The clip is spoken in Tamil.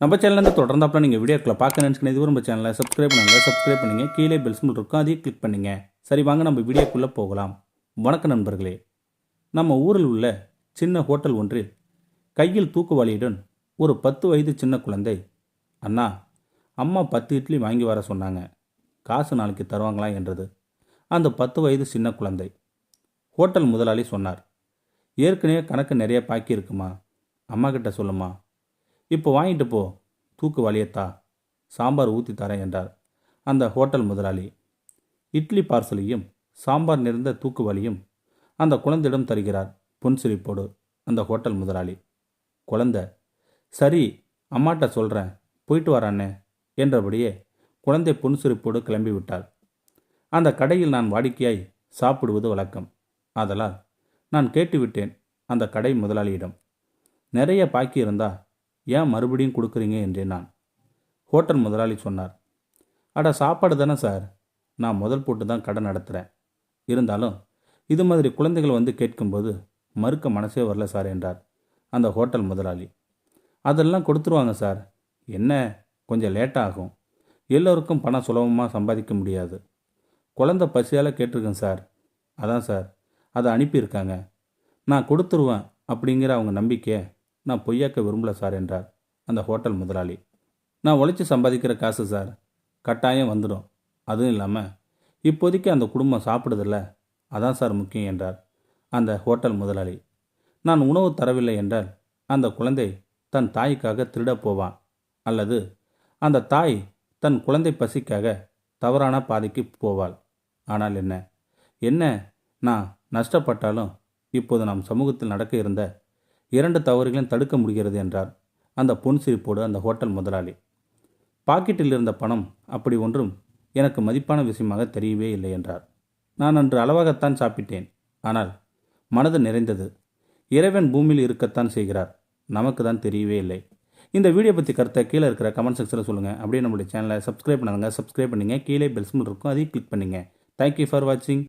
நம்ம சேனலேருந்து தொடர்ந்தாப்புல நீங்கள் வீடியோக்களை பார்க்க நினச்சிக்கணும். இதுவரை நம்ம சேனலை சப்ஸ்கிரைப் பண்ணுங்க. கீழே பெல் சிம்பிள் இருக்கும், அதையும் கிளிக் பண்ணுங்க. சரி, வாங்க நம்ம வீடியோக்குள்ளே போகலாம். வணக்கம் நண்பர்களே. நம்ம ஊரில் உள்ள சின்ன ஹோட்டல் ஒன்றில் கையில் தூக்குவாளியுடன் ஒரு 10 வயது சின்ன குழந்தை, அண்ணா, அம்மா 10 இட்லி வாங்கி வர சொன்னாங்க, காசு நாளைக்கு தருவாங்களா என்றது. அந்த 10 வயது சின்ன குழந்தை. ஹோட்டல் முதலாளி சொன்னார், ஏற்கனவே கணக்கு நிறைய பாக்கி இருக்குமா, அம்மா கிட்ட சொல்லுமா, இப்போ வாங்கிட்டு போ, தூக்கு வலியத்தா, சாம்பார் ஊற்றி தரேன் என்றார் அந்த ஹோட்டல் முதலாளி. இட்லி பார்சலையும் சாம்பார் நிறைந்த தூக்கு வலியும் அந்த குழந்தையிடம் தருகிறார் புன்சிரிப்போடு அந்த ஹோட்டல் முதலாளி. குழந்தை, சரி, அம்மாட்ட சொல்கிறேன், போயிட்டு வரானே என்றபடியே குழந்தை புன்சிரிப்போடு கிளம்பி விட்டார். அந்த கடையில் நான் வாடிக்கையாய் சாப்பிடுவது வழக்கம். ஆதலால் நான் கேட்டுவிட்டேன் அந்த கடை முதலாளியிடம், நிறைய பாக்கி இருந்தா ஏன் மறுபடியும் கொடுக்குறீங்க என்றேன் நான். ஹோட்டல் முதலாளி சொன்னார், அட சாப்பாடு தானே சார், நான் முதல் போட்டு தான் கடை நடத்துகிறேன். இருந்தாலும் இது மாதிரி குழந்தைகள் வந்து கேட்கும்போது மறுக்க மனசே வரல சார் என்றார் அந்த ஹோட்டல் முதலாளி. அதெல்லாம் கொடுத்துருவாங்க சார், என்ன கொஞ்சம் லேட்டாக ஆகும், எல்லோருக்கும் பணம் சுலபமாக சம்பாதிக்க முடியாது. குழந்தை பசியால் கேட்டிருக்கேன் சார், அதான் சார் அதை அனுப்பியிருக்காங்க. நான் கொடுத்துருவேன் அப்படிங்கிற அவங்க நம்பிக்கையை நான் பொய்யாக்க விரும்பல சார் என்றார் அந்த ஹோட்டல் முதலாளி. நான் உழைச்சி சம்பாதிக்கிற காசு சார், கட்டாயம் வந்துடும். அதுவும் இல்லாமல் இப்போதைக்கு அந்த குடும்பம் சாப்பிடுதில்ல, அதான் சார் முக்கியம் என்றார் அந்த ஹோட்டல் முதலாளி. நான் உணவு தரவில்லை என்றால் அந்த குழந்தை தன் தாய்க்காக திருடப் போவான், அல்லது அந்த தாய் தன் குழந்தை பசிக்காக தவறான பாதைக்கு போவாள். ஆனால் என்ன நான் நஷ்டப்பட்டாலும் இப்போது நம் சமூகத்தில் நடக்க இருந்த 2 தவறுகளையும் தடுக்க முடிகிறது என்றார் அந்த புன்சிரிப்போடு அந்த ஹோட்டல் முதலாளி. பாக்கெட்டில் இருந்த பணம் அப்படி ஒன்றும் எனக்கு மதிப்பான விஷயமாக தெரியவே இல்லை என்றார். நான் அன்று அளவாகத்தான் சாப்பிட்டேன், ஆனால் மனது நிறைந்தது. இறைவன் பூமியில் இருக்கத்தான் செய்கிறார், நமக்கு தான் தெரியவே இல்லை. இந்த வீடியோ பற்றி கருத்தை கீழே இருக்கிற கமெண்ட் செக்ஷனில் சொல்லுங்கள். அப்படியே நம்மளுடைய சேனலை சப்ஸ்கிரைப் பண்ணுங்கள். கீழே பெல் சிம்பிள் இருக்கும், அதையும் கிளிக் பண்ணுங்கள். தேங்க்யூ ஃபார் வாட்சிங்.